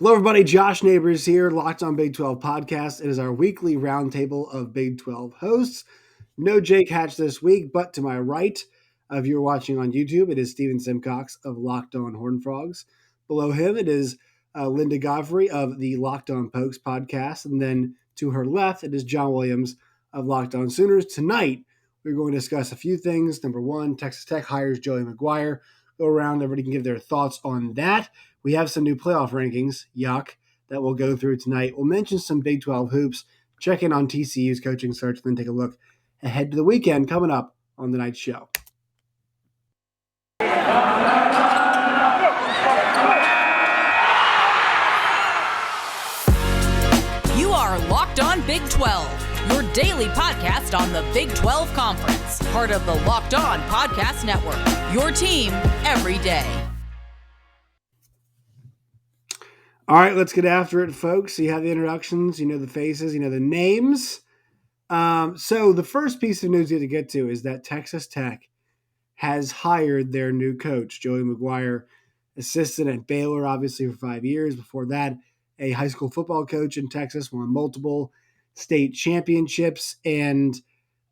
Hello, everybody. Josh Neighbors here, Locked on Big 12 podcast. It is our weekly roundtable of Big 12 hosts. No Jake Hatch this week, but to my right, if you're watching on YouTube, it is Steven Simcox of Locked on Horned Frogs. Below him, it is Linda Godfrey of the Locked on Pokes podcast. And then to her left, it is John Williams of Locked on Sooners. Tonight, we're going to discuss a few things. Number one, Texas Tech hires Joey McGuire. Go around, everybody can give their thoughts on that. We have some new playoff rankings, that we'll go through tonight. We'll mention some Big 12 hoops, check in on TCU's coaching search, and then take a look ahead to the weekend coming up on tonight's show. You are Locked on Big 12, your daily podcast on the Big 12 Conference, part of the Locked on Podcast Network, your team every day. All right, let's get after it, folks. You have the introductions, you know the faces, you know the names. So the first piece of news you have to get to is that Texas Tech has hired their new coach, Joey McGuire, assistant at Baylor, obviously, for 5 years. Before that, a high school football coach in Texas, won multiple state championships. And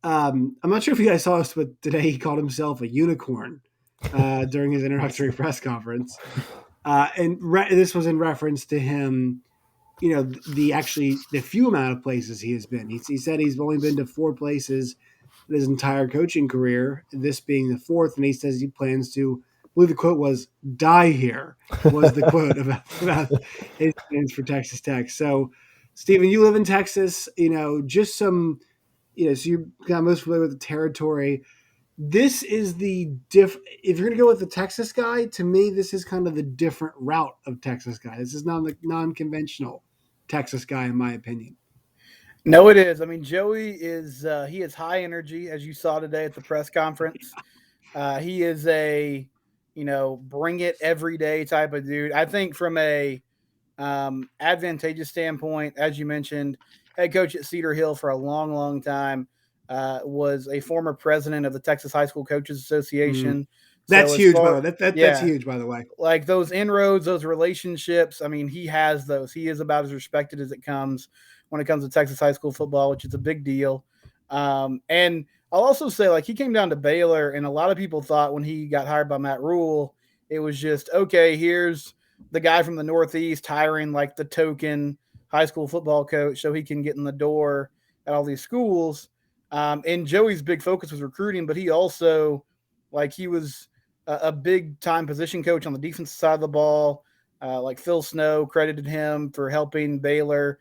I'm not sure if you guys saw this, but today he called himself a unicorn during his introductory press conference. This was in reference to him, the few amount of places he has been. He said he's only been to 4 places in his entire coaching career, this being the 4th, and he says he plans to, I believe the quote was, die here, was the quote about his plans for Texas Tech. So, Stephen, you live in Texas, just some, so you're kind of most familiar with the territory. This is if you're going to go with the Texas guy, to me, this is kind of the different route of Texas guy. This is not the non-conventional Texas guy, in my opinion. No, it is. I mean, Joey is he is high energy, as you saw today at the press conference. He is a, bring it every day type of dude. I think from a advantageous standpoint, as you mentioned, head coach at Cedar Hill for a long, long time. Was a former president of the Texas High School Coaches Association. That's huge, by the way. That's huge, by the way. Like those inroads, those relationships, I mean, he has those. He is about as respected as it comes when it comes to Texas high school football, which is a big deal. And I'll also say, he came down to Baylor, and a lot of people thought when he got hired by Matt Rule, it was just, okay, here's the guy from the Northeast hiring the token high school football coach so he can get in the door at all these schools. And Joey's big focus was recruiting, but he also, he was a big time position coach on the defensive side of the ball. Phil Snow credited him for helping Baylor,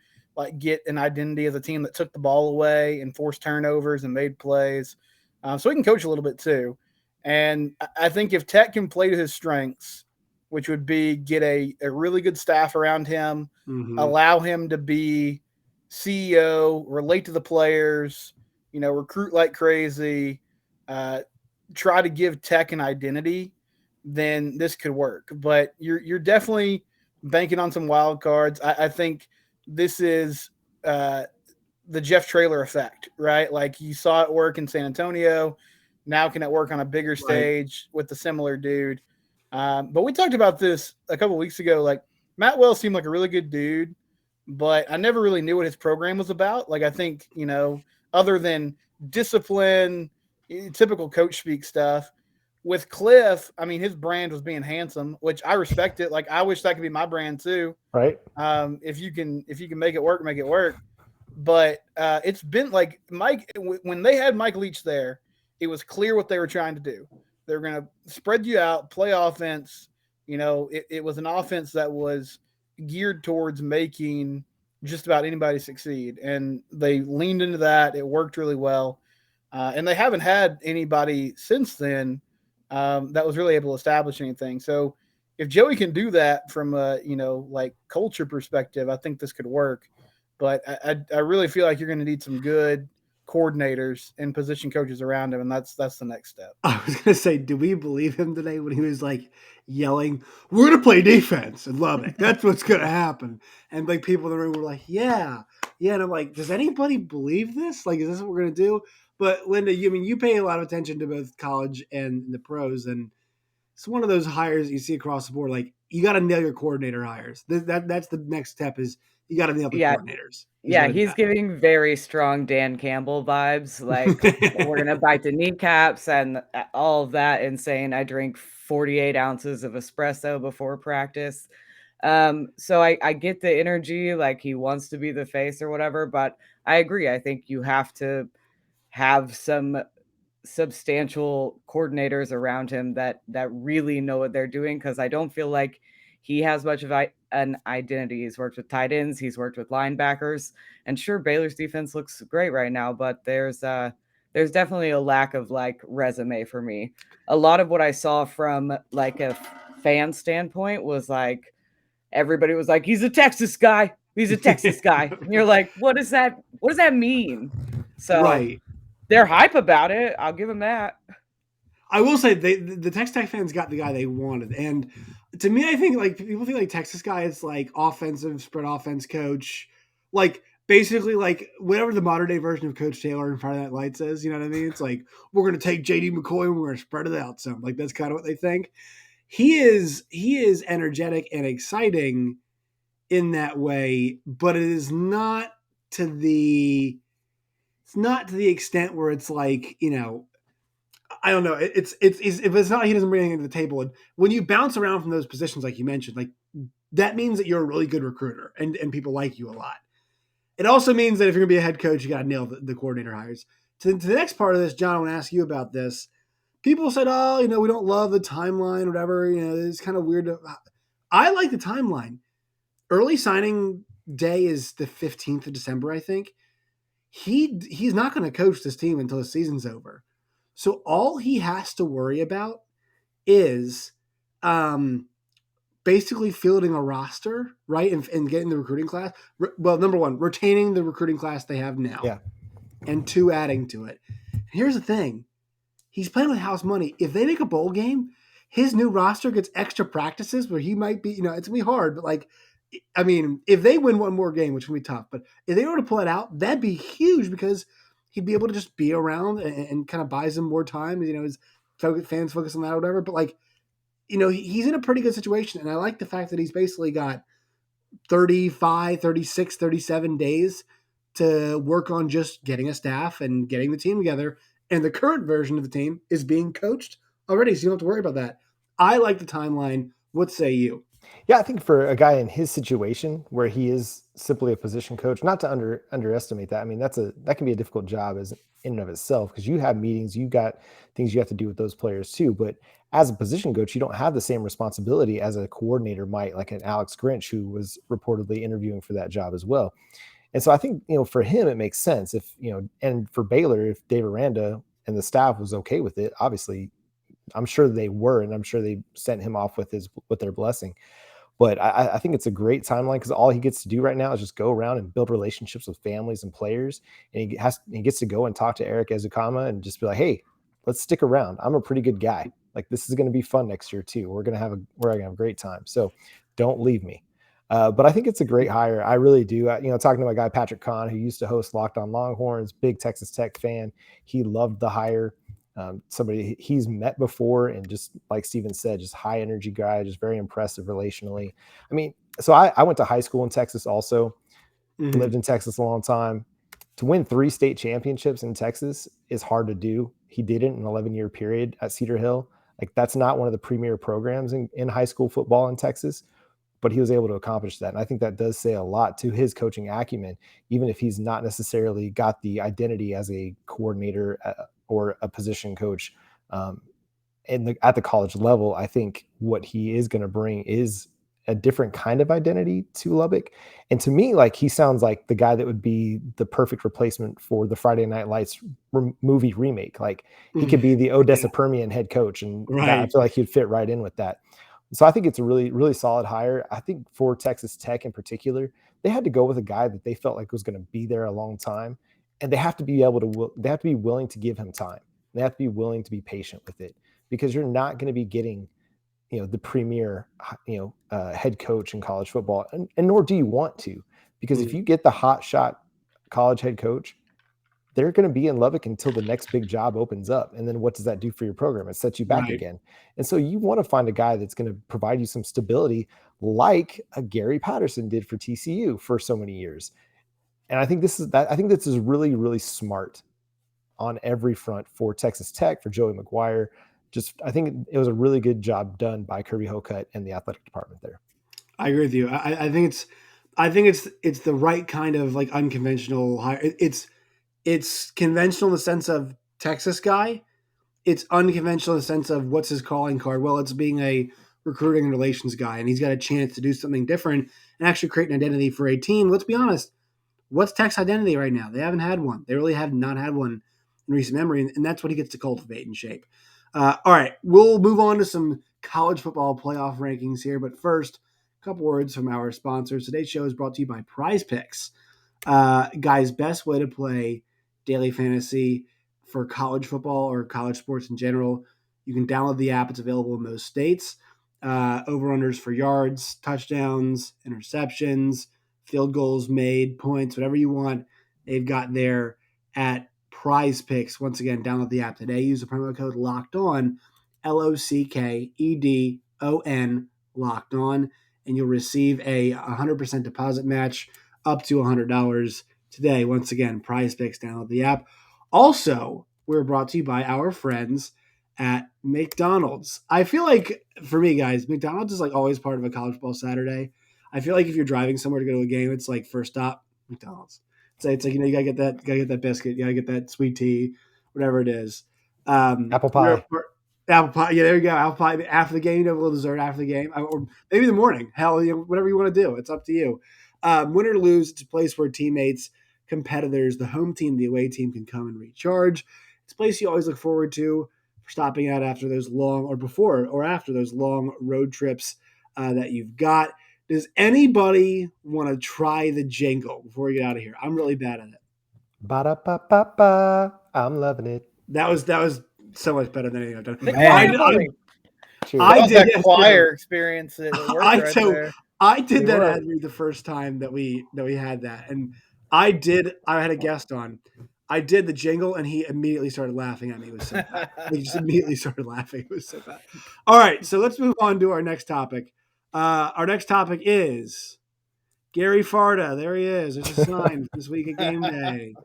get an identity as a team that took the ball away and forced turnovers and made plays. So he can coach a little bit too. And I think if Tech can play to his strengths, which would be get a really good staff around him, allow him to be CEO, relate to the players, recruit like crazy, try to give Tech an identity, then this could work. But you're definitely banking on some wild cards. I think this is the Jeff Traylor effect, right? You saw it work in San Antonio. Now can it work on a bigger stage with a similar dude? But we talked about this a couple of weeks ago. Matt Wells seemed like a really good dude, but I never really knew what his program was about. I think, other than discipline, typical coach speak stuff. With Cliff, I mean, his brand was being handsome, which I respect it. I wish that could be my brand too. Right. If you can make it work, make it work. But it's been Mike, when they had Mike Leach there, it was clear what they were trying to do. They were going to spread you out, play offense. It was an offense that was geared towards making just about anybody succeed. And they leaned into that. It worked really well. And they haven't had anybody since then that was really able to establish anything. So if Joey can do that from a, culture perspective, I think this could work. But I really feel like you're going to need some good coordinators and position coaches around him, and that's the next step. I was going to say, do we believe him today when he was yelling, "We're going to play defense and love it. That's what's going to happen." And people in the room were like, yeah. And I'm like, does anybody believe this? Is this what we're going to do? But Linda, you pay a lot of attention to both college and the pros, and it's one of those hires that you see across the board. you got to nail your coordinator hires. That's the next step is you got to nail the coordinators. Yeah, he's giving very strong Dan Campbell vibes. Like, we're going to bite the kneecaps and all of that, and saying I drink 48 ounces of espresso before practice. So I get the energy, like he wants to be the face or whatever, but I agree. I think you have to have some substantial coordinators around him that really know what they're doing, because I don't feel like he has much of an identity. He's worked with tight ends, he's worked with linebackers, and sure, Baylor's defense looks great right now, but there's definitely a lack of like resume for me. A lot of what I saw from like a fan standpoint was like everybody was like, he's a Texas guy. He's a Texas guy. And you're like, what does that mean? So right. They're hype about it. I'll give them that. I will say the Texas Tech fans got the guy they wanted. And to me, I think like people think like Texas guy is like offensive spread offense coach. Like basically like whatever the modern day version of Coach Taylor in front of that light says, you know what I mean? It's like, we're going to take JD McCoy and we're going to spread it out some. Like that's kind of what they think. He is energetic and exciting in that way, but it is not to the extent where it's like, you know, I don't know. It's if it's not, he doesn't bring anything to the table. And when you bounce around from those positions, like you mentioned, like that means that you're a really good recruiter and people like you a lot. It also means that if you're gonna be a head coach, you got to nail the coordinator hires. To the next part of this, John, I want to ask you about this. People said, oh, you know, we don't love the timeline or whatever. You know, it's kind of weird. I like the timeline. Early signing day is the 15th of December, I think. He's not going to coach this team until the season's over. So all he has to worry about is basically fielding a roster, right, and getting the recruiting class. Well, number one, retaining the recruiting class they have now. Yeah. And two, adding to it. And here's the thing. He's playing with house money. If they make a bowl game, his new roster gets extra practices where he might be, you know, it's going to be hard, but like, I mean, if they win one more game, which will be tough, but if they were to pull it out, that'd be huge because he'd be able to just be around and kind of buys him more time. You know, his fans focus on that or whatever. But like, you know, he's in a pretty good situation. And I like the fact that he's basically got 35, 36, 37 days to work on just getting a staff and getting the team together. And the current version of the team is being coached already, so you don't have to worry about that. I like the timeline. What say you? Yeah, I think for a guy in his situation where he is simply a position coach, not to underestimate that. I mean, that can be a difficult job as in and of itself, because you have meetings, you got things you have to do with those players too. But as a position coach, you don't have the same responsibility as a coordinator might, like an Alex Grinch, who was reportedly interviewing for that job as well. And so I think, you know, for him, it makes sense if, you know, and for Baylor, if Dave Aranda and the staff was okay with it, obviously, I'm sure they were, and I'm sure they sent him off with their blessing. But I think it's a great timeline because all he gets to do right now is just go around and build relationships with families and players. And he gets to go and talk to Eric Ezukama and just be like, hey, let's stick around. I'm a pretty good guy. Like, this is going to be fun next year too. We're going to have a great time. So don't leave me. But I think it's a great hire. I really do. You know, talking to my guy, Patrick Kahn, who used to host Locked on Longhorns, big Texas Tech fan. He loved the hire. Somebody he's met before, and just like Steven said, just high energy guy, just very impressive relationally. I mean, so I went to high school in Texas also, lived in Texas a long time. To win 3 state championships in Texas is hard to do. He did it in an 11-year period at Cedar Hill. Like, that's not one of the premier programs in high school football in Texas, but he was able to accomplish that. And I think that does say a lot to his coaching acumen, even if he's not necessarily got the identity as a coordinator or a position coach at the college level. I think what he is going to bring is a different kind of identity to Lubbock. And to me, like, he sounds like the guy that would be the perfect replacement for the Friday Night Lights movie remake. Like, he could be the Odessa Permian head coach, and I feel like he'd fit right in with that. So I think it's a really, really solid hire. I think for Texas Tech in particular, they had to go with a guy that they felt like was going to be there a long time, and they have to be willing to give him time. They have to be willing to be patient with it, because you're not going to be getting, you know, the premier, head coach in college football, and nor do you want to, because if you get the hot shot college head coach, they're going to be in Lubbock until the next big job opens up. And then what does that do for your program? It sets you back again. And so you want to find a guy that's going to provide you some stability, like a Gary Patterson did for TCU for so many years. And I think this is really, really smart on every front for Texas Tech, for Joey McGuire. I think it was a really good job done by Kirby Hocutt and the athletic department there. I agree with you. I think it's the right kind of like unconventional hire. It's conventional in the sense of Texas guy. It's unconventional in the sense of what's his calling card. Well, it's being a recruiting and relations guy, and he's got a chance to do something different and actually create an identity for a team. Let's be honest. What's Tech's identity right now? They haven't had one. They really have not had one in recent memory, and that's what he gets to cultivate and shape. All right, we'll move on to some college football playoff rankings here, but first, a couple words from our sponsors. Today's show is brought to you by Prize Picks. Guys, best way to play daily fantasy for college football or college sports in general. You can download the app. It's available in most states. Over-unders for yards, touchdowns, interceptions, field goals made, points, whatever you want, they've got there at Prize Picks. Once again, download the app today. Use the promo code Locked On, LOCKEDON, Locked On, and you'll receive a 100% deposit match up to $100 today. Once again, Prize Picks, download the app. Also, we're brought to you by our friends at McDonald's. I feel like, for me, guys, McDonald's is like always part of a college football Saturday. I feel like if you're driving somewhere to go to a game, it's like first stop, McDonald's. It's like, you gotta get that biscuit, you gotta get that sweet tea, whatever it is. Apple pie. Apple pie. Yeah, there you go. Apple pie after the game. You have a little dessert after the game, or maybe in the morning. Hell, whatever you want to do. It's up to you. Win or lose, it's a place where teammates, competitors, the home team, the away team can come and recharge. It's a place you always look forward to for stopping out after those long, or before or after those long road trips that you've got. Does anybody want to try the jingle before we get out of here? I'm really bad at it. Ba-da-ba-ba-ba. I'm loving it. That was so much better than anything I've done. I did that choir experience. There. I did that ad read the first time that we had that, and I had a guest on. I did the jingle, and he immediately started laughing at me. It was so bad. He just immediately started laughing. It was so bad. All right, so let's move on to our next topic. Our next topic is Gary Farda. There he is. There's a sign this week at game day.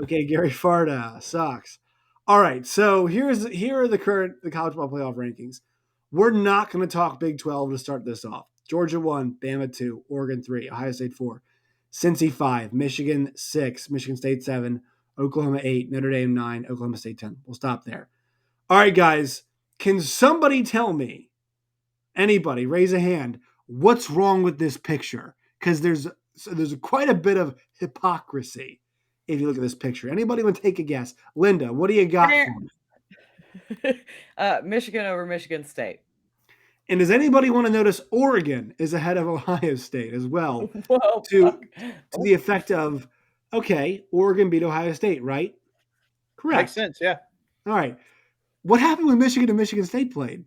Okay, Gary Farda sucks. All right, so here are the college football playoff rankings. We're not going to talk Big 12 to start this off. Georgia 1, Bama 2, Oregon 3, Ohio State 4, Cincy 5, Michigan 6, Michigan State 7, Oklahoma 8, Notre Dame 9, Oklahoma State 10. We'll stop there. All right, guys, can somebody tell me, anybody, raise a hand, what's wrong with this picture? Because there's quite a bit of hypocrisy if you look at this picture. Anybody want to take a guess? Linda, what do you got for me? Michigan over Michigan State. And does anybody want to notice Oregon is ahead of Ohio State as well? Whoa, to the effect of, okay, Oregon beat Ohio State, right? Correct. Makes sense, yeah. All right. What happened when Michigan and Michigan State played?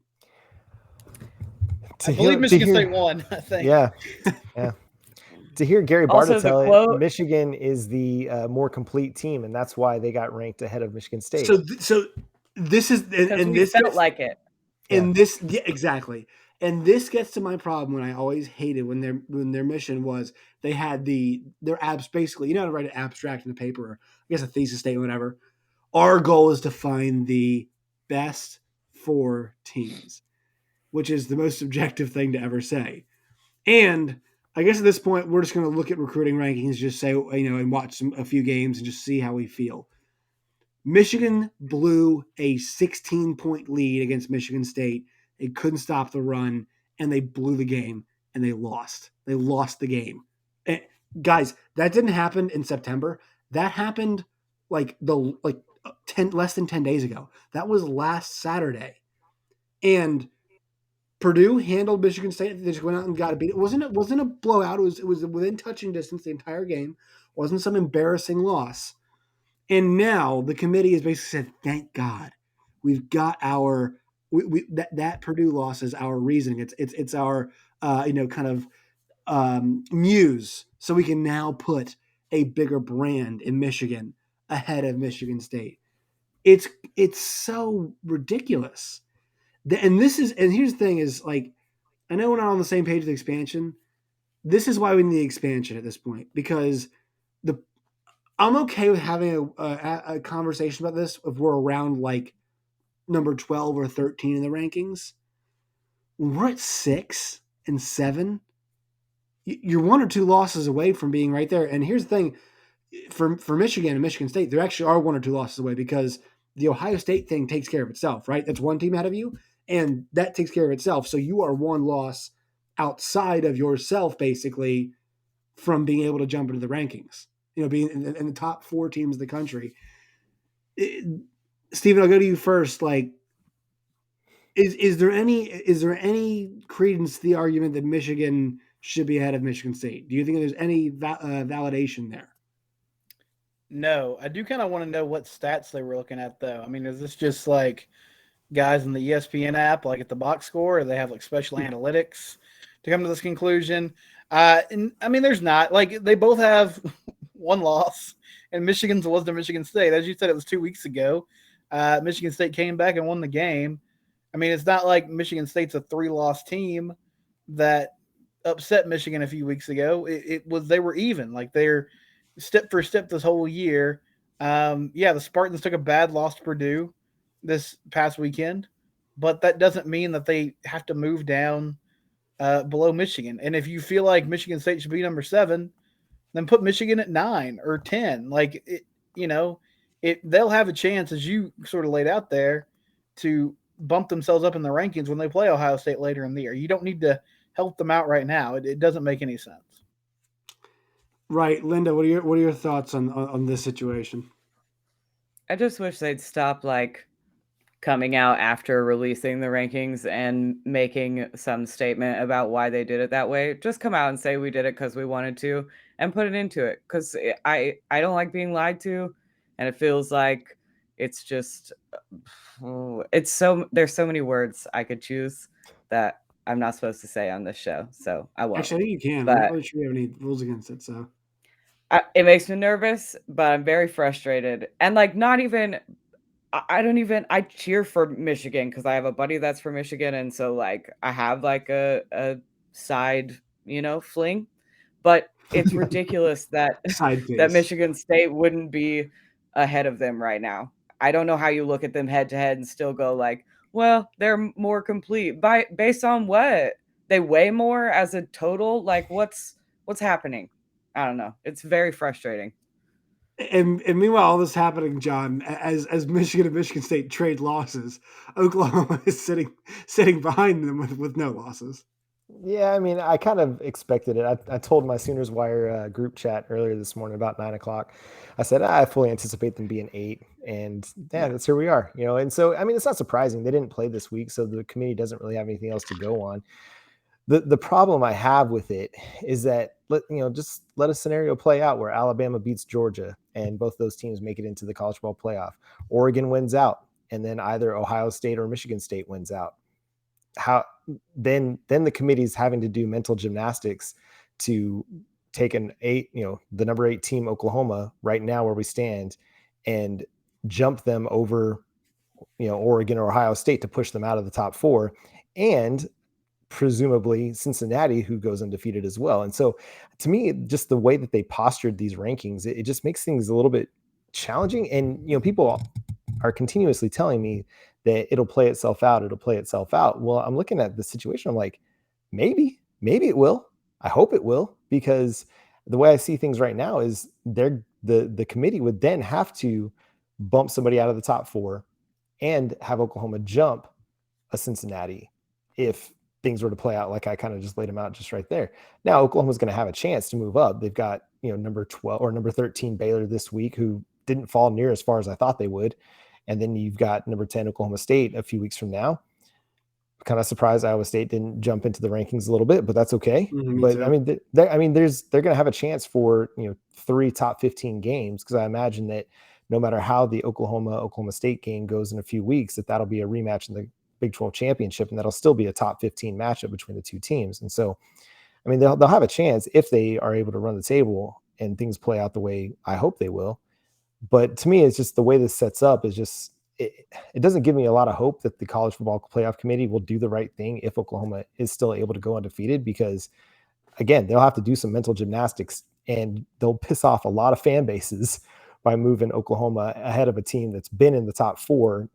I believe Michigan State won, I think. Yeah. To hear Gary Barta tell it, Michigan is the more complete team, and that's why they got ranked ahead of Michigan State. So this is, and this felt like it. And this, yeah, exactly. And this gets to my problem when I always hated when their mission was they had their abs basically, you know how to write an abstract in a paper, or I guess a thesis statement, whatever. Our goal is to find the best 4 teams, which is the most subjective thing to ever say. And I guess at this point, we're just going to look at recruiting rankings, just say, and watch a few games and just see how we feel. Michigan blew a 16-point lead against Michigan State. They couldn't stop the run, and they blew the game, and they lost. They lost the game. And guys, that didn't happen in September. That happened less than 10 days ago. That was last Saturday. And Purdue handled Michigan State. They just went out and got a beat. It wasn't a blowout. It was within touching distance the entire game. It wasn't some embarrassing loss. And now the committee has basically said, "Thank God, we've got our that Purdue loss is our reasoning. It's our muse, so we can now put a bigger brand in Michigan ahead of Michigan State. It's so ridiculous. And here's the thing is, like, I know we're not on the same page with expansion. This is why we need the expansion at this point, because I'm okay with having a conversation about this if we're around like number 12 or 13 in the rankings. When we're at 6 and 7, you're 1 or 2 losses away from being right there. And here's the thing, for Michigan and Michigan State, there actually are 1 or 2 losses away, because the Ohio State thing takes care of itself, right? That's one team ahead of you, and that takes care of itself. So you are 1 loss outside of yourself, basically, from being able to jump into the rankings, being in the top 4 teams of the country. Stephen, I'll go to you first. Like, is there any credence to the argument that Michigan should be ahead of Michigan State? Do you think there's any validation there? No, I do kind of want to know what stats they were looking at, though. I mean, is this just like guys in the ESPN app, like at the box score, or they have like special analytics to come to this conclusion? And I mean, there's not, like, they both have 1 loss, and Michigan's was to Michigan State. As you said, it was 2 weeks ago. Michigan State came back and won the game. I mean, it's not like Michigan State's a 3-loss team that upset Michigan a few weeks ago. They were even, like, they're step for step this whole year. The Spartans took a bad loss to Purdue this past weekend, but that doesn't mean that they have to move down below Michigan. And if you feel like Michigan State should be number 7, then put Michigan at 9 or 10. Like, they'll have a chance, as you sort of laid out there, to bump themselves up in the rankings when they play Ohio State later in the year. You don't need to help them out right now. It doesn't make any sense. Right, Linda, what are your thoughts on this situation? I just wish they'd stop like coming out after releasing the rankings and making some statement about why they did it that way. Just come out and say we did it because we wanted to, and put it into it, because I don't like being lied to, and it feels like it's just there's so many words I could choose that I'm not supposed to say on this show, so I won't. Actually, I think you can. But I'm not really sure you have any rules against it, so. It makes me nervous, but I'm very frustrated. And like, not even, I cheer for Michigan because I have a buddy that's from Michigan. And so like, I have like a side, fling, but it's ridiculous that Michigan State wouldn't be ahead of them right now. I don't know how you look at them head to head and still go like, well, they're more complete based on what? They weigh more as a total? Like, what's happening? I don't know. It's very frustrating. And meanwhile, all this happening, John, as Michigan and Michigan State trade losses, Oklahoma is sitting behind them with no losses. Yeah, I mean, I kind of expected it. I told my Sooners Wire group chat earlier this morning about 9:00. I said I fully anticipate them being 8, and that's here we are. And so I mean, it's not surprising they didn't play this week, so the committee doesn't really have anything else to go on. The problem I have with it is that just let a scenario play out where Alabama beats Georgia and both those teams make it into the college football playoff. Oregon wins out, and then either Ohio State or Michigan State wins out. Then the committee's having to do mental gymnastics to take the number 8 team Oklahoma right now where we stand and jump them over Oregon or Ohio State to push them out of the top 4, and presumably Cincinnati, who goes undefeated as well. And so to me, just the way that they postured these rankings, it just makes things a little bit challenging. And people are continuously telling me that it'll play itself out. Well, I'm looking at the situation. I'm like, maybe it will. I hope it will, because the way I see things right now is the committee would then have to bump somebody out of the top 4 and have Oklahoma jump a Cincinnati if things were to play out like I kind of just laid them out just right there. Now Oklahoma's going to have a chance to move up. They've got, number 12 or number 13 Baylor this week, who didn't fall near as far as I thought they would. And then you've got number 10 Oklahoma State a few weeks from now. Kind of surprised Iowa State didn't jump into the rankings a little bit, but that's okay. But I mean, they're going to have a chance for 3 top 15 games, because I imagine that no matter how the Oklahoma State game goes in a few weeks, that'll be a rematch in the Big 12 championship, and that'll still be a top 15 matchup between the two teams. And so, I mean, they'll have a chance if they are able to run the table and things play out the way I hope they will. But to me, it's just the way this sets up is just it doesn't give me a lot of hope that the college football playoff committee will do the right thing if Oklahoma is still able to go undefeated, because again, they'll have to do some mental gymnastics and they'll piss off a lot of fan bases by moving Oklahoma ahead of a team that's been in the top four.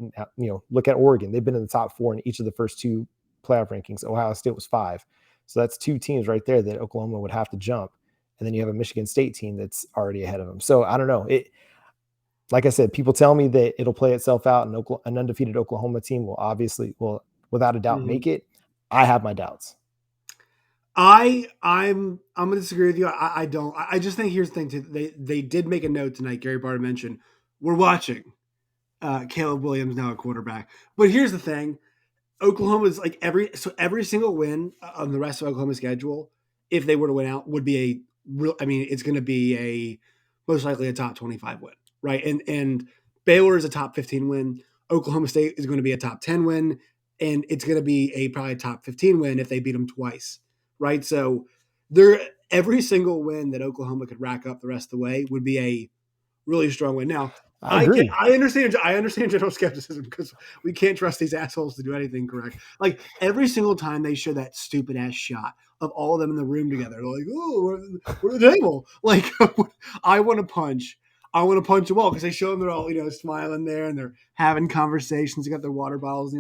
Look at Oregon. They've been in the top four in each of the first two playoff rankings. Ohio State was 5. So that's 2 teams right there that Oklahoma would have to jump. And then you have a Michigan State team that's already ahead of them. So I don't know. Like I said, people tell me that it'll play itself out and an undefeated Oklahoma team will without a doubt make it. I have my doubts. I'm gonna disagree with you. I don't. I just think here's the thing too. They did make a note tonight. Gary Barta mentioned we're watching Caleb Williams now at quarterback. But here's the thing: Oklahoma's like every single win on the rest of Oklahoma's schedule, if they were to win out, would be a real. I mean, it's going to be most likely a top 25 win, right? And Baylor is a top 15 win. Oklahoma State is going to be a top 10 win, and it's going to be probably a top 15 win if they beat them twice. Right, so every single win that Oklahoma could rack up the rest of the way would be a really strong win. Now, I understand general skepticism because we can't trust these assholes to do anything correct. Like every single time they show that stupid ass shot of all of them in the room together, they're like, "Oh, we're the table." Like I want to punch them all because they show them they're all smiling there and they're having conversations. They got their water bottles.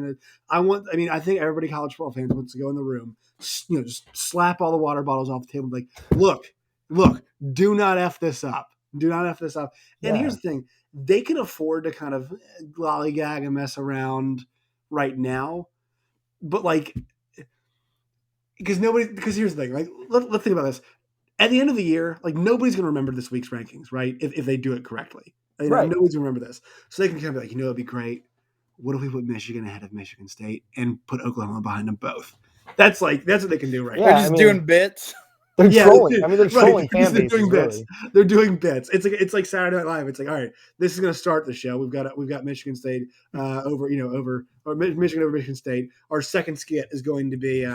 I think everybody college football fans wants to go in the room, just slap all the water bottles off the table. Like, look, do not F this up. Do not F this up. And here's the thing. They can afford to kind of lollygag and mess around right now. But because here's the thing. Like, let's think about this. At the end of the year, nobody's going to remember this week's rankings, right? If they do it correctly. Nobody's going to remember this. So they can kind of be like, it'd be great. What if we put Michigan ahead of Michigan State and put Oklahoma behind them both? That's what they can do right now. They're just doing bits. They're trolling. They're trolling fan bases. Doing bits. Really. They're doing bits. It's like Saturday Night Live. It's like, all right, this is going to start the show. We've got Michigan State over Michigan over Michigan State. Our second skit is going to be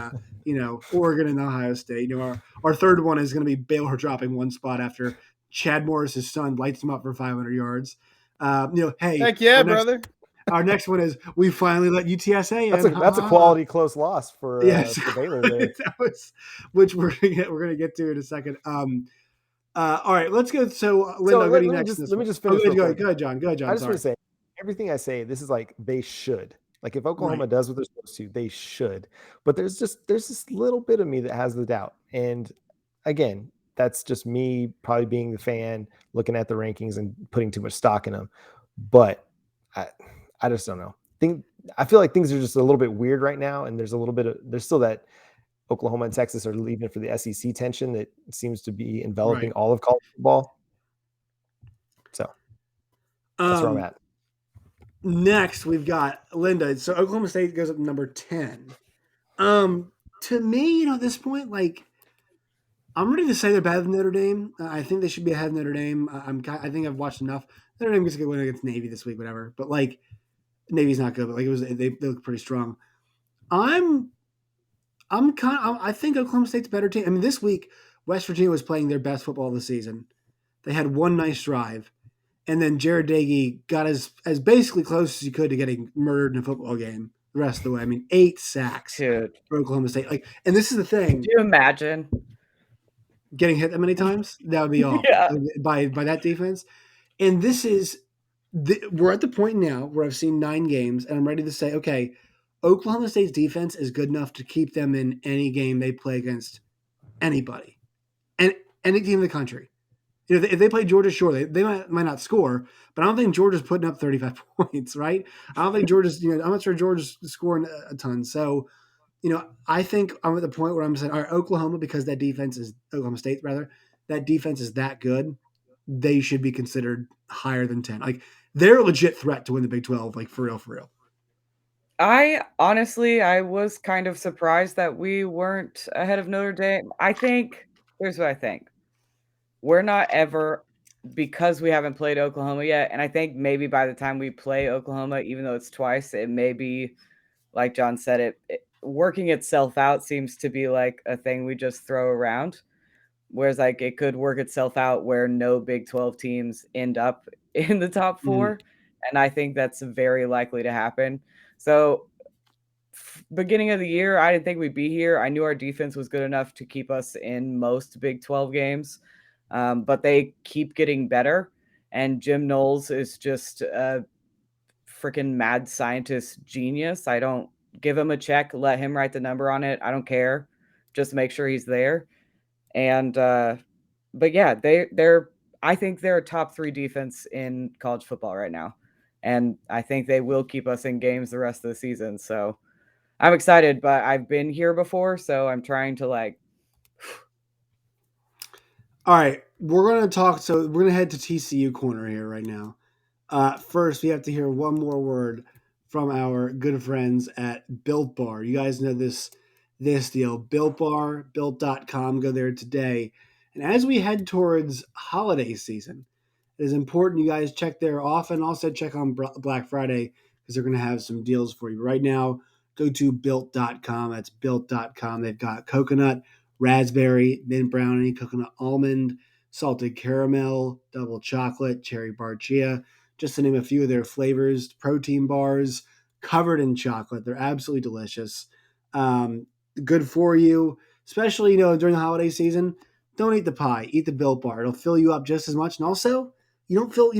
Oregon and Ohio State. Our third one is going to be Baylor dropping one spot after Chad Morris's son lights them up for 500 yards. Hey, heck yeah, brother. Our next one is we finally let UTSA in. That's a quality close loss for Baylor there. Which we're gonna get to in a second. All right, let's go. So, Linda, I'll go to you next. Let me just finish. Go ahead, John. I just want to say everything I say. This is like they should. Like if Oklahoma does what they're supposed to, they should. But there's this little bit of me that has the doubt. And again, that's just me probably being the fan, looking at the rankings and putting too much stock in them. But I just don't know. I feel like things are just a little bit weird right now, and there's still that Oklahoma and Texas are leaving for the SEC tension that seems to be enveloping all of college football. So that's where I'm at. Next, we've got Linda. So Oklahoma State goes up to number 10. To me, at this point, I'm ready to say they're better than Notre Dame. I think they should be ahead of Notre Dame. I think I've watched enough. Notre Dame gets a good win against Navy this week, whatever. But Navy's not good, but they look pretty strong. I think Oklahoma State's a better team. I mean, this week West Virginia was playing their best football of the season. They had one nice drive, and then Jared Dagey got as basically close as he could to getting murdered in a football game the rest of the way. I mean, 8 sacks for Oklahoma State. And this is the thing. Do you imagine getting hit that many times? That would be awful by that defense. And this is. We're at the point now where I've seen 9 games and I'm ready to say, okay, Oklahoma State's defense is good enough to keep them in any game they play against anybody and any team in the country. If they play Georgia, sure, they might not score, but I don't think Georgia's putting up 35 points, right? I don't think Georgia's, I'm not sure Georgia's scoring a ton. So, I think I'm at the point where I'm saying, all right, Oklahoma, because that defense is Oklahoma State, rather, that defense is that good. They should be considered higher than 10. They're a legit threat to win the Big 12, for real. I was kind of surprised that we weren't ahead of Notre Dame. Here's what I think. We're not ever, because we haven't played Oklahoma yet, and I think maybe by the time we play Oklahoma, even though it's twice, it may be, like John said, it working itself out seems to be like a thing we just throw around. Whereas like it could work itself out where no Big 12 teams end up in the top 4. And I think that's very likely to happen. So beginning of the year, I didn't think we'd be here. I knew our defense was good enough to keep us in most Big 12 games, but they keep getting better. And Jim Knowles is just a freaking mad scientist genius. I don't give him a check, let him write the number on it. I don't care. Just make sure he's there. And but yeah, they're I think they're a top 3 defense in college football right now. And I think they will keep us in games the rest of the season. So I'm excited, but I've been here before, so I'm trying to like. All right, we're going to talk. So we're going to head to TCU corner here right now. First, we have to hear one more word from our good friends at Built Bar. You guys know this deal. Built Bar, built.com. Go there today. And as we head towards holiday season, it is important you guys check there often. Also check on Black Friday because they're going to have some deals for you. Right now, go to built.com. That's built.com. They've got coconut, raspberry, mint brownie, coconut almond, salted caramel, double chocolate, cherry bar chia, just to name a few of their flavors. Protein bars covered in chocolate. They're absolutely delicious. Good for you, especially, during the holiday season. Don't eat the pie. Eat the Built Bar. It'll fill you up just as much. And also, you don't feel,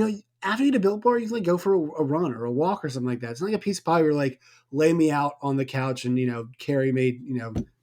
after you eat a Built Bar, you can go for a run or a walk or something like that. It's not like a piece of pie where like, lay me out on the couch and, carry me,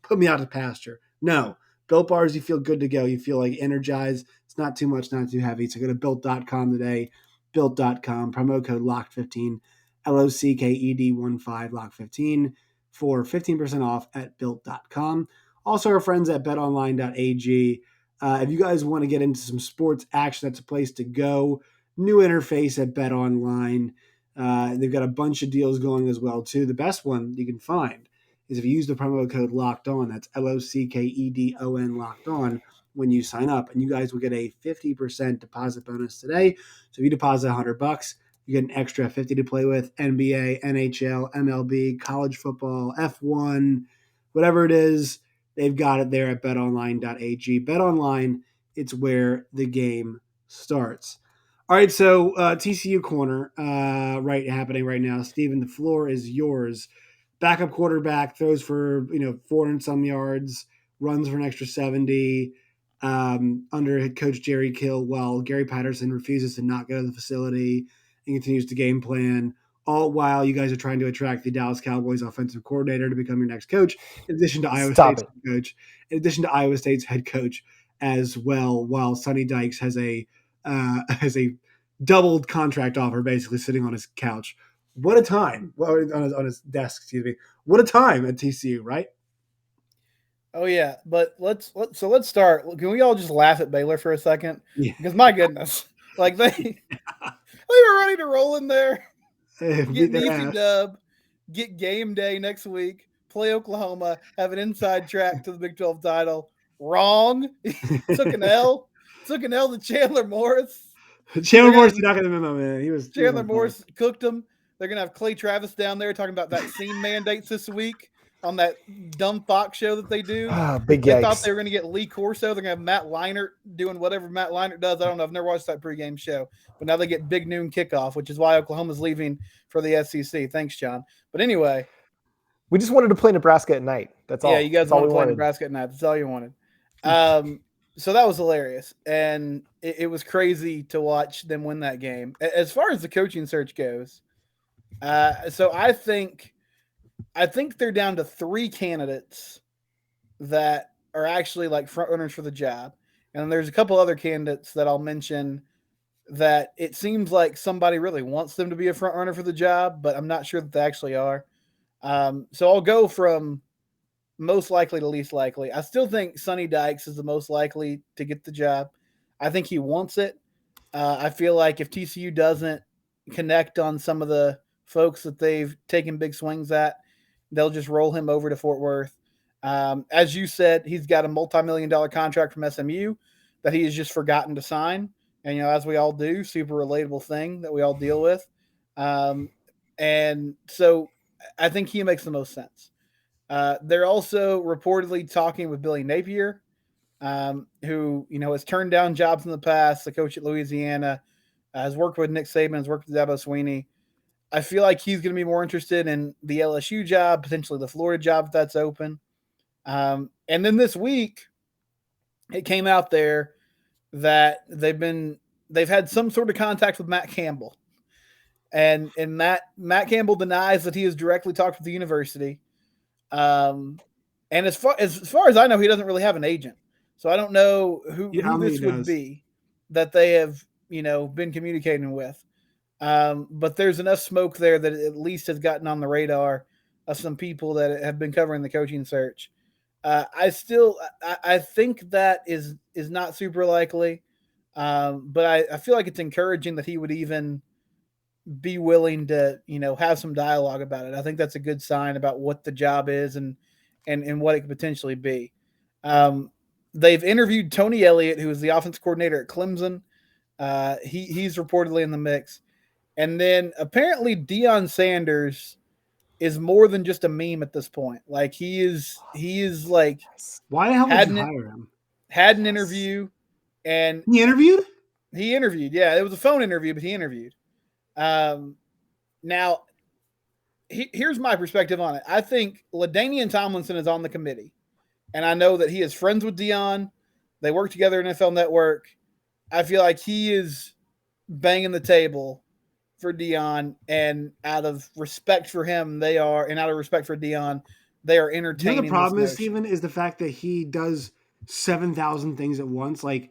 put me out to pasture. No. Built Bars, you feel good to go. You feel like energized. It's not too much, not too heavy. So go to built.com today. Built.com. Promo code LOCKED15. LOCKED15 LOCK15 for 15% off at built.com. Also, our friends at betonline.ag. If you guys want to get into some sports action, that's a place to go. New interface at BetOnline. They've got a bunch of deals going as well, too. The best one you can find is if you use the promo code Locked On, that's LOCKEDON Locked On, when you sign up, and you guys will get a 50% deposit bonus today. So if you deposit $100, you get an extra 50 to play with. NBA, NHL, MLB, college football, F1, whatever it is, they've got it there at betonline.ag. BetOnline, it's where the game starts. All right, so TCU corner, happening right now. Steven, the floor is yours. Backup quarterback, throws for 400 and some yards, runs for an extra 70 under head coach Jerry Kill, while Gary Patterson refuses to not go to the facility and continues to game plan. All while you guys are trying to attract the Dallas Cowboys offensive coordinator to become your next coach, in addition to Iowa State's head coach as well, while Sonny Dykes has a doubled contract offer basically sitting on his couch. What a time. Well, on his desk, excuse me. What a time at TCU, right? Oh yeah, but let's start. Can we all just laugh at Baylor for a second? Yeah. Because my goodness, like they were ready to roll in there, get an easy dub, get game day next week, play Oklahoma, have an inside track to the Big 12 title. Wrong. Took an L to Chandler Morris. Chandler Morris did not get the memo, man. Chandler Morris cooked him. They're gonna have Clay Travis down there talking about vaccine mandates this week on that dumb Fox show that they do. Big They yikes. thought they were going to get Lee Corso. They're going to have Matt Leinart doing whatever Matt Leinart does. I don't know. I've never watched that pregame show. But now they get big noon kickoff, which is why Oklahoma's leaving for the SEC. Thanks, John. But anyway. We just wanted to play Nebraska at night. That's all. Yeah, you guys want to play Nebraska at night. That's all you wanted. So that was hilarious. And it was crazy to watch them win that game. As far as the coaching search goes, so I think they're down to 3 candidates that are actually like front runners for the job. And there's a couple other candidates that I'll mention that it seems like somebody really wants them to be a front runner for the job, but I'm not sure that they actually are. So I'll go from most likely to least likely. I still think Sonny Dykes is the most likely to get the job. I think he wants it. I feel like if TCU doesn't connect on some of the folks that they've taken big swings at, they'll just roll him over to Fort Worth. As you said, he's got a multi-million-dollar contract from SMU that he has just forgotten to sign. And, as we all do, super relatable thing that we all deal with. And so I think he makes the most sense. They're also reportedly talking with Billy Napier. who, has turned down jobs in the past. The coach at Louisiana has worked with Nick Saban, has worked with Dabo Swinney. I feel like he's going to be more interested in the LSU job, potentially the Florida job if that's open. And then this week, it came out there that they've had some sort of contact with Matt Campbell, and Matt Campbell denies that he has directly talked with the university. And as far as I know, he doesn't really have an agent, so I don't know who this would be that they have been communicating with. But there's enough smoke there that it at least has gotten on the radar of some people that have been covering the coaching search. I think that is not super likely, but I feel like it's encouraging that he would even be willing to have some dialogue about it. I think that's a good sign about what the job is and what it could potentially be. They've interviewed Tony Elliott, who is the offense coordinator at Clemson. He's reportedly in the mix. And then apparently Deion Sanders is more than just a meme at this point. Like he is like, why the hell would you hire him? Had an interview, and he interviewed. Yeah, it was a phone interview, but he interviewed. Now, here's my perspective on it. I think LaDainian Tomlinson is on the committee, and I know that he is friends with Deion. They work together in NFL Network. I feel like he is banging the table for Deion, and out of respect for him, and out of respect for Deion, they are entertaining. The problem is, Steven, is the fact that he does 7,000 things at once, like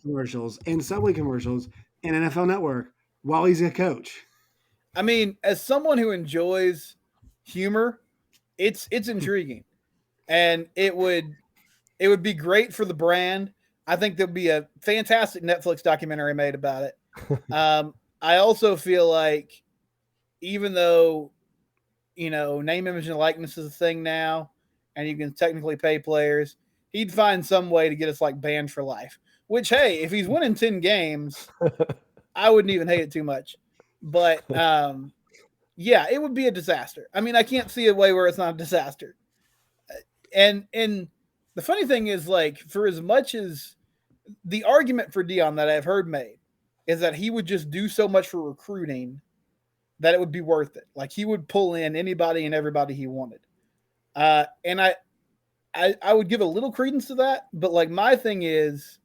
commercials and Subway commercials and NFL Network while he's a coach. I mean, as someone who enjoys humor, it's intriguing, and it would be great for the brand. I think there'll be a fantastic Netflix documentary made about it. I also feel like, even though, name, image, and likeness is a thing now, and you can technically pay players, he'd find some way to get us banned for life. Which, hey, if he's winning 10 games, I wouldn't even hate it too much. But yeah, it would be a disaster. I mean, I can't see a way where it's not a disaster. And the funny thing is, for as much as the argument for Deion that I've heard made is that he would just do so much for recruiting that it would be worth it. Like, he would pull in anybody and everybody he wanted. And I would give a little credence to that, but my thing is,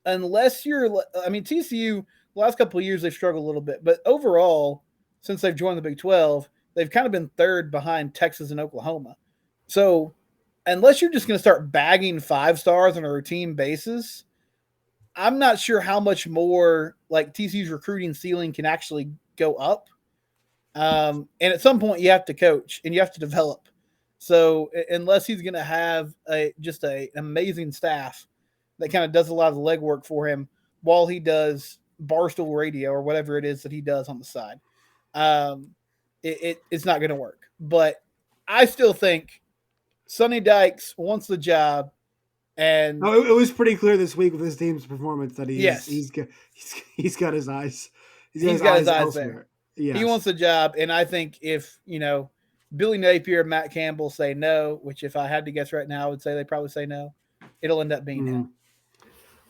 unless TCU, the last couple of years, they've struggled a little bit, but overall, since they've joined the Big 12, they've kind of been third behind Texas and Oklahoma. So unless you're just going to start bagging 5 stars on a routine basis, I'm not sure how much more TCU's recruiting ceiling can actually go up. And at some point you have to coach and you have to develop. So unless he's going to have just an amazing staff that kind of does a lot of the legwork for him while he does Barstool Radio or whatever it is that he does on the side, it's not going to work. But I still think Sonny Dykes wants the job. And it was pretty clear this week with his team's performance that he's got his eyes. He's got his eyes there. Yes. He wants the job, and I think if Billy Napier and Matt Campbell say no, which if I had to guess right now, I would say they probably say no, it'll end up being him.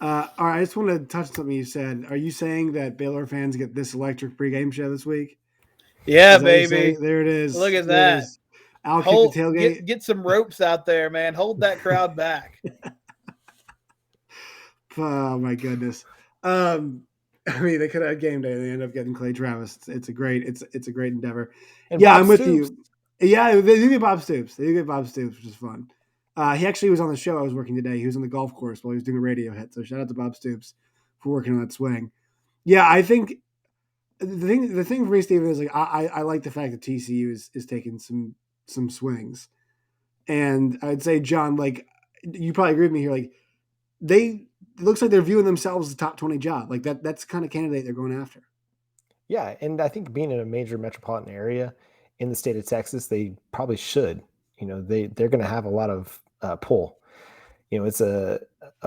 All right, I just want to touch something you said. Are you saying that Baylor fans get this electric pregame show this week? Yeah, baby. There it is. Look at that. I'll kick the tailgate. Get some ropes out there, man. Hold that crowd back. Oh my goodness. They could have had game day and they end up getting Clay Travis. It's a great endeavor. And yeah, Bob I'm with Stoops. You. Yeah, they do get Bob Stoops. Which is fun. He actually was on the show I was working today. He was on the golf course while he was doing a radio hit. So shout out to Bob Stoops for working on that swing. Yeah, I think the thing for me, Steven, is I like the fact that TCU is taking some swings. And I'd say, John, you probably agree with me here. It looks like they're viewing themselves as a top 20 job. That's the kind of candidate they're going after. Yeah, and I think being in a major metropolitan area in the state of Texas, they probably should. They're going to have a lot of pull. It's a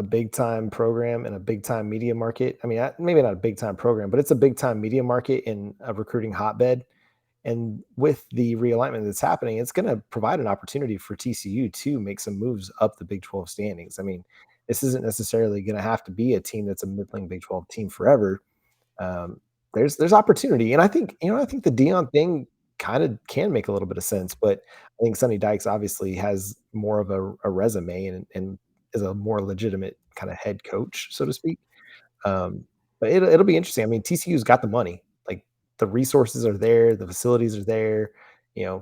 big time program and a big time media market. I mean, maybe not a big time program, but it's a big time media market in a recruiting hotbed. And with the realignment that's happening, it's going to provide an opportunity for TCU to make some moves up the Big 12 standings. I mean, this isn't necessarily going to have to be a team that's a middling Big 12 team forever. There's opportunity, and I think the Dion thing kind of can make a little bit of sense. But I think Sonny Dykes obviously has more of a resume and is a more legitimate kind of head coach, so to speak. But it'll be interesting. I mean, TCU's got the money. Like, the resources are there, the facilities are there.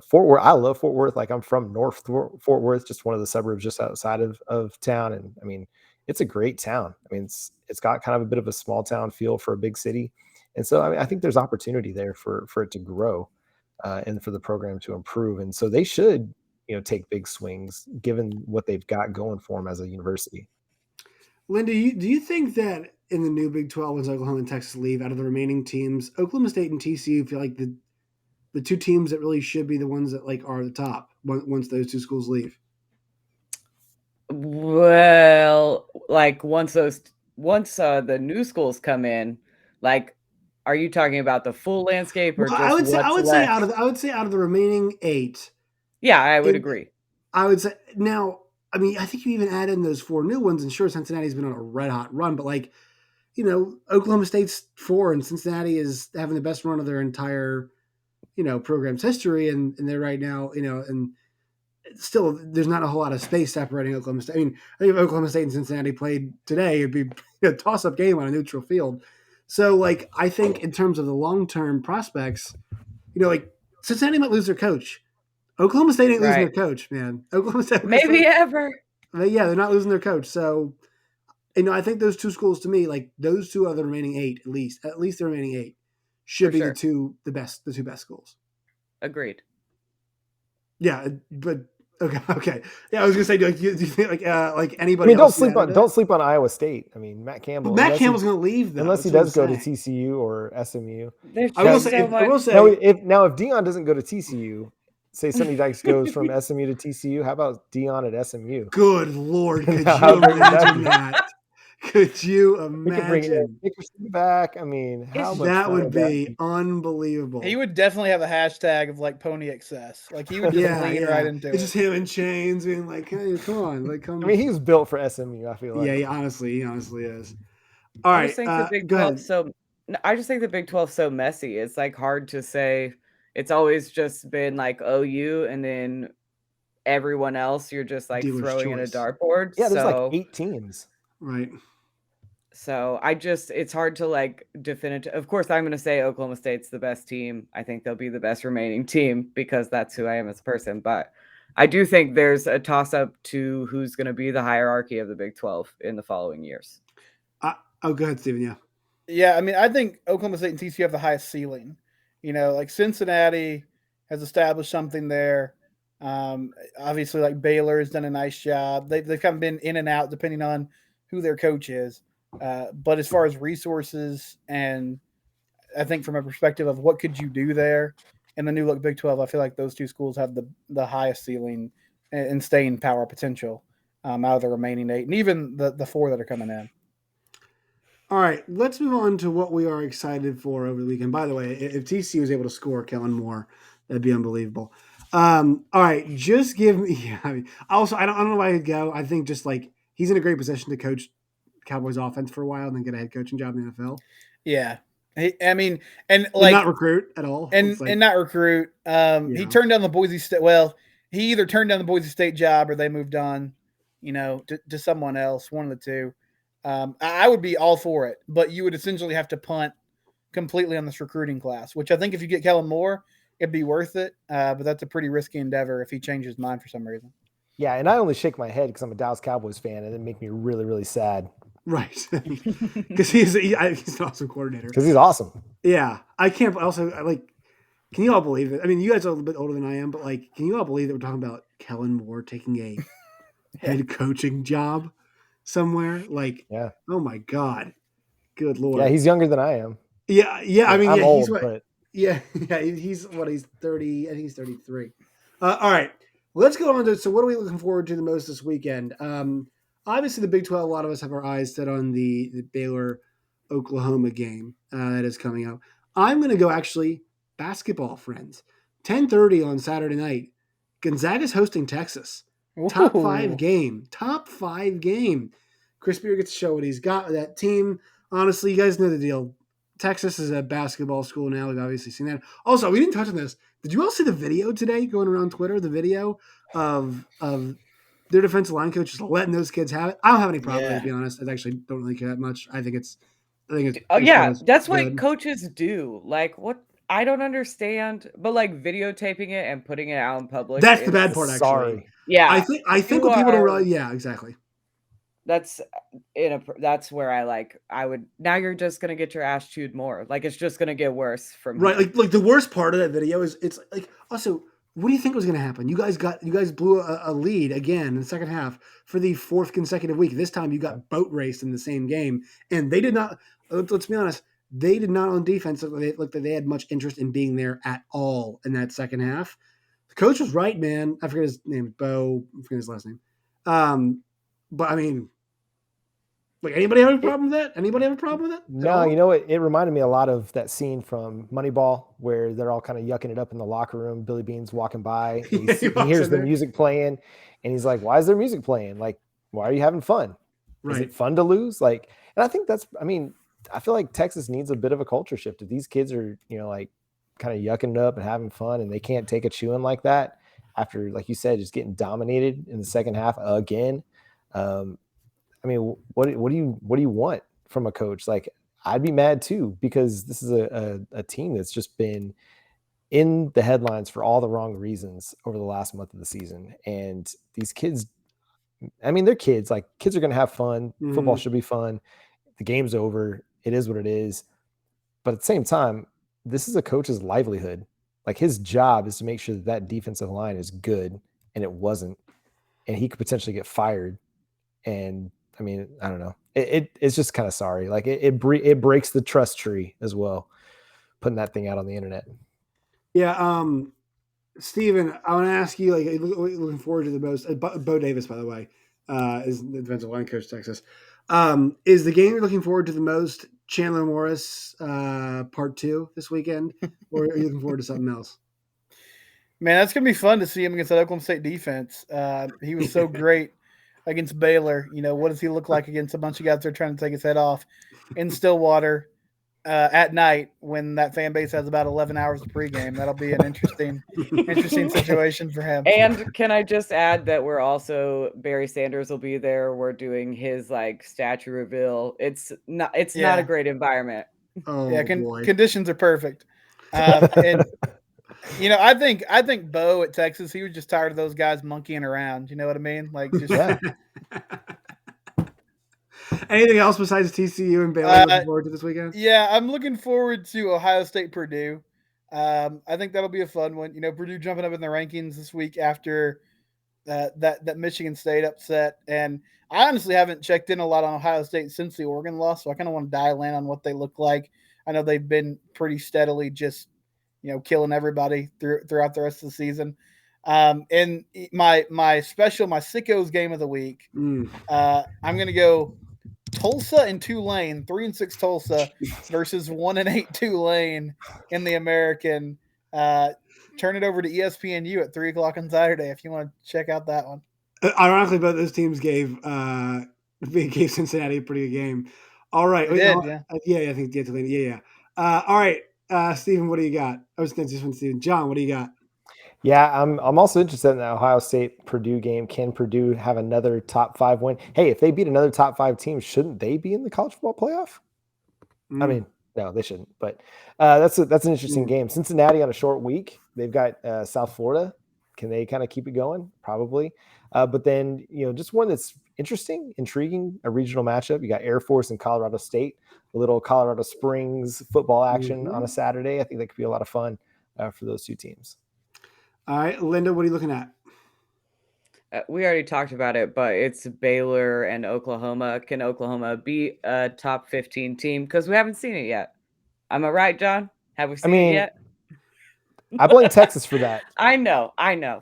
Fort Worth. I love Fort Worth. Like, I'm from North Fort Worth, just one of the suburbs just outside of town. And I mean, it's a great town. I mean, it's got kind of a bit of a small town feel for a big city. And so I mean, I think there's opportunity there for it to grow, and for the program to improve. And so they should, take big swings given what they've got going for them as a university. Linda, do you think that in the new Big 12, as Oklahoma and Texas leave, out of the remaining teams, Oklahoma State and TCU feel like the two teams that really should be the ones that like are the top once those two schools leave? Well, like once the new schools come in, like, are you talking about the full landscape or Well, just I would what's say left? out of the remaining 8. Yeah, I would agree. I would say now. I mean, I think you even add in those 4 new ones, and sure, Cincinnati's been on a red hot run, but like, Oklahoma State's 4, and Cincinnati is having the best run of their entire, program's history, and they're right now, and still there's not a whole lot of space separating Oklahoma State. I mean, I think if Oklahoma State and Cincinnati played today, it'd be a toss-up game on a neutral field. So, like, I think in terms of the long-term prospects, like Cincinnati might lose their coach. Oklahoma State ain't losing their coach, man. Oklahoma State maybe ever. Yeah, they're not losing their coach. So, I think those two schools, to me, like those two are the remaining 8, at least the remaining 8 should be the two best schools. Agreed. Yeah, but okay. Yeah, I was gonna say, do you think like anybody? I mean, else don't sleep on Iowa State. I mean, Matt Campbell. Matt Campbell's gonna leave though, unless he does go to TCU or SMU. I will say. If Dion doesn't go to TCU, say Sonny Dykes goes from SMU to TCU, how about Dion at SMU? Good Lord, could you imagine that? Could you imagine? Back. I mean, how much that would be unbelievable. He would definitely have a hashtag of like pony excess. Like he would just lean right into it. It's just him in chains being like, hey, come on. Like, come. I mean, he was built for SMU, I feel like. Yeah, he honestly is. All right. I just think the Big 12 I just think the Big 12 is so messy. It's like hard to say. It's always just been like OU, and then everyone else you're just like throwing in a dartboard. Yeah, there's like 8 teams. Right. So it's hard to like definitive. Of course, I'm going to say Oklahoma State's the best team. I think they'll be the best remaining team because that's who I am as a person. But I do think there's a toss up to who's going to be the hierarchy of the Big 12 in the following years. Go ahead, Steven. Yeah. Yeah. I mean, I think Oklahoma State and TCU have the highest ceiling. Like Cincinnati has established something there. Obviously, like Baylor has done a nice job. They've kind of been in and out depending on who their coach is. But as far as resources, and I think from a perspective of what could you do there in the new look Big 12, I feel like those two schools have the highest ceiling and staying power potential out of the remaining 8, and even the 4 that are coming in. All right, let's move on to what we are excited for over the weekend. By the way, if TCU was able to score Kellen Moore, that'd be unbelievable. All right, just give me. Yeah, I mean, also, I don't know why he'd go. I think just like he's in a great position to coach Cowboys offense for a while and then get a head coaching job in the NFL. Yeah. I mean, and like not recruit at all. And not recruit. He turned down the Boise State. Well, he either turned down the Boise State job or they moved on, to someone else, one of the two. I would be all for it, but you would essentially have to punt completely on this recruiting class, which I think if you get Kellen Moore, it'd be worth it. But that's a pretty risky endeavor if he changes his mind for some reason. Yeah, and I only shake my head because I'm a Dallas Cowboys fan, and it make me really, really sad. Right, because he's an awesome coordinator. Because he's awesome. Yeah, I can't. Also, can you all believe it? I mean, you guys are a little bit older than I am, but can you all believe that we're talking about Kellen Moore taking a head coaching job somewhere? Yeah. Oh my God, good Lord. Yeah, he's younger than I am. Yeah. I mean, I'm old, he's what? But... Yeah, he's what? He's 30. I think he's 33. All right, let's go on to. So, what are we looking forward to the most this weekend? Obviously, the Big 12, a lot of us have our eyes set on the Baylor-Oklahoma game that is coming up. I'm going to go actually basketball friends. 10:30 on Saturday night. Gonzaga's hosting Texas. Top five game. Chris Beard gets to show what he's got with that team. Honestly, you guys know the deal. Texas is a basketball school now. We've obviously seen that. Also, we didn't touch on this. Did you all see the video today going around Twitter? The video of their defensive line coach just letting those kids have it. I don't have any problem with it, to be honest. I actually don't really care that much. I think it's that's what good. coaches do. Like, what I don't understand, but like videotaping it and putting it out in public. That's the bad part, actually. Sorry. Yeah. I think what people don't realize, yeah, exactly. That's where I would, now you're just going to get your ass chewed more. Like, it's just going to get worse from right. here. Like the worst part of that video is it's like, also, what do you think was going to happen? You guys blew a lead again in the second half for the fourth consecutive week. This time you got boat raced in the same game, and they did not. Let's be honest, they did not on defense look like they had much interest in being there at all in that second half. The coach was right, man. I forget his name, Bo. I forget his last name. But I mean, like, anybody have a problem with that? Anybody have a problem with it? No, you know what? It reminded me a lot of that scene from Moneyball where they're all kind of yucking it up in the locker room. Billy Bean's walking by. And he hears the music playing, and he's like, "Why is there music playing? Like, why are you having fun? Right. Is it fun to lose?" Like, and I think I feel like Texas needs a bit of a culture shift. If these kids are, like, kind of yucking it up and having fun, and they can't take a chewing like that after, like you said, just getting dominated in the second half again. I mean, what do you want from a coach? Like, I'd be mad too, because this is a team that's just been in the headlines for all the wrong reasons over the last month of the season. And these kids, I mean, they're kids. Like, kids are going to have fun. Mm-hmm. Football should be fun. The game's over. It is what it is. But at the same time, this is a coach's livelihood. Like, his job is to make sure that defensive line is good, and it wasn't. And he could potentially get fired. And I mean, I don't know. It's just kind of sorry. Like, it breaks the trust tree as well, putting that thing out on the internet. Yeah. Steven, I want to ask you, like, looking forward to the most. Bo Davis, by the way, is the defensive line coach, Texas. Is the game you're looking forward to the most Chandler Morris part 2 this weekend, or are you looking forward to something else? Man, that's gonna be fun to see him against that Oklahoma State defense. He was so great against Baylor. What does he look like against a bunch of guys that are trying to take his head off in Stillwater at night when that fan base has about 11 hours of pregame? That'll be an interesting situation for him. And can I just add that Barry Sanders will be there. We're doing his statue reveal. It's not a great environment. Oh, yeah, boy. Conditions are perfect. And I think Bo at Texas, he was just tired of those guys monkeying around. You know what I mean? Like, just Anything else besides TCU and Baylor looking forward to this weekend? Yeah, I'm looking forward to Ohio State Purdue. I think that'll be a fun one. Purdue jumping up in the rankings this week after that Michigan State upset. And I honestly haven't checked in a lot on Ohio State since the Oregon loss, so I kind of want to dial in on what they look like. I know they've been pretty steadily just killing everybody throughout the rest of the season. And my sickos game of the week, I'm going to go Tulsa and Tulane, 3-6 Tulsa versus 1-8 Tulane in the American. Turn it over to ESPNU at 3:00 on Saturday if you want to check out that one. Ironically, both those teams gave Cincinnati a pretty good game. All right. Yeah, I think Tulane. Yeah. All right. Steven, what do you got? I was going to say Steven. John, what do you got? Yeah, I'm also interested in the Ohio State Purdue game. Can Purdue have another top 5 win? Hey, if they beat another top 5 team, shouldn't they be in the college football playoff? I mean, no, they shouldn't. But that's an interesting game. Cincinnati on a short week. They've got South Florida. Can they kind of keep it going? Probably. But then, just one that's interesting, intriguing, a regional matchup. You got Air Force and Colorado State, a little Colorado Springs football action on a Saturday. I think that could be a lot of fun for those two teams. All right, Linda, what are you looking at? We already talked about it, but it's Baylor and Oklahoma. Can Oklahoma beat a top 15 team? Because we haven't seen it yet. Am I right, John? Have we seen it yet? I blame Texas for that. I know,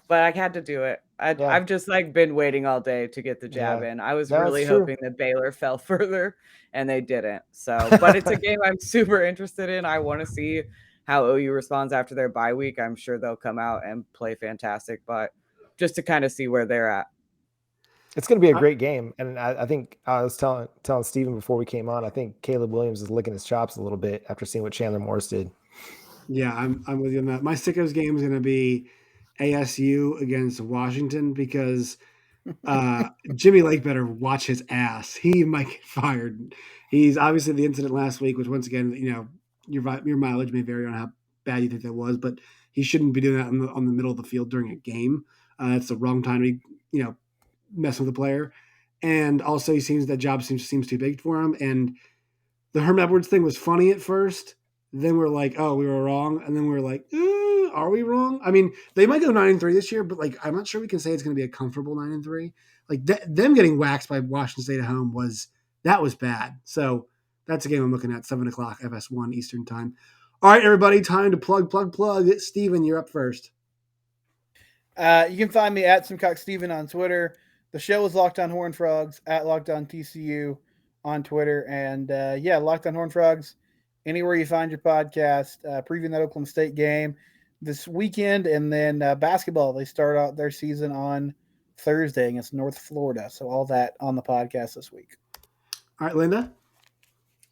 but I had to do it. I've just been waiting all day to get the jab in. I was really hoping that Baylor fell further, and they didn't. So, but it's a game I'm super interested in. I want to see how OU responds after their bye week, I'm sure they'll come out and play fantastic, but just to kind of see where they're at. It's going to be a great game. And I think I was telling Steven before we came on, I think Caleb Williams is licking his chops a little bit after seeing what Chandler Morris did. Yeah, I'm with you on that. My sickos game is going to be ASU against Washington because Jimmy Lake better watch his ass. He might get fired. He's obviously the incident last week, which once again, your mileage may vary on how bad you think that was, but he shouldn't be doing that on the middle of the field during a game. That's the wrong time to be, messing with the player. And also, he seems that job seems too big for him. And the Herm Edwards thing was funny at first. Then we're like, oh, we were wrong. And then we were like, are we wrong? I mean, they might go 9-3 this year, but like, I'm not sure we can say it's going to be a comfortable 9-3. Like them getting waxed by Washington State at home was bad. So that's a game I'm looking at, 7:00 FS1 Eastern time. All right, everybody, time to plug. Steven, you're up first. You can find me at SimcockSteven on Twitter. The show is Locked On Horned Frogs at Locked On TCU on Twitter. And Locked On Horned Frogs, anywhere you find your podcast, previewing that Oklahoma State game this weekend. And then basketball, they start out their season on Thursday against North Florida. So all that on the podcast this week. All right, Linda.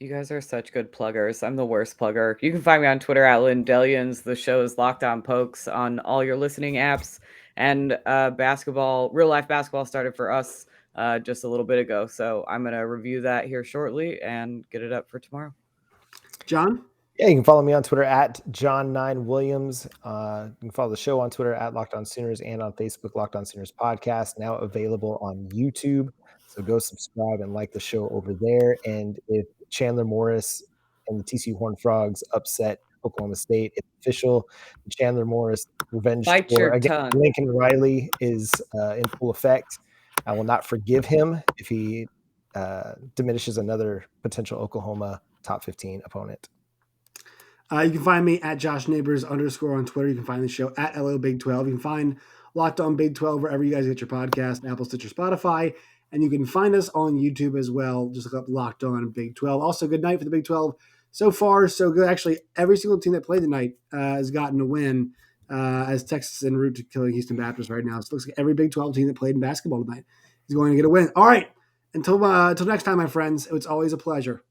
You guys are such good pluggers. I'm the worst plugger. You can find me on Twitter at Lindellians. The show is Locked On Pokes on all your listening apps. And real life basketball started for us just a little bit ago. So I'm going to review that here shortly and get it up for tomorrow. John? Yeah, you can follow me on Twitter at John9Williams. You can follow the show on Twitter at Locked On Sooners and on Facebook, Locked On Sooners Podcast, now available on YouTube. So go subscribe and like the show over there. And if Chandler Morris and the TCU Horned Frogs upset Oklahoma State, it's official. Chandler Morris revenge tour against Lincoln Riley is in full effect. I will not forgive him if he diminishes another potential Oklahoma top 15 opponent. You can find me at Josh Neighbors _ on Twitter. You can find the show at LO Big 12. You can find Locked On Big 12 wherever you guys get your podcast, Apple, Stitcher, Spotify. And you can find us on YouTube as well. Just look up Locked On Big 12. Also, good night for the Big 12. So far, so good. Actually, every single team that played tonight has gotten a win as Texas en route to killing Houston Baptist right now. So it looks like every Big 12 team that played in basketball tonight is going to get a win. All right. Until next time, my friends, it's always a pleasure.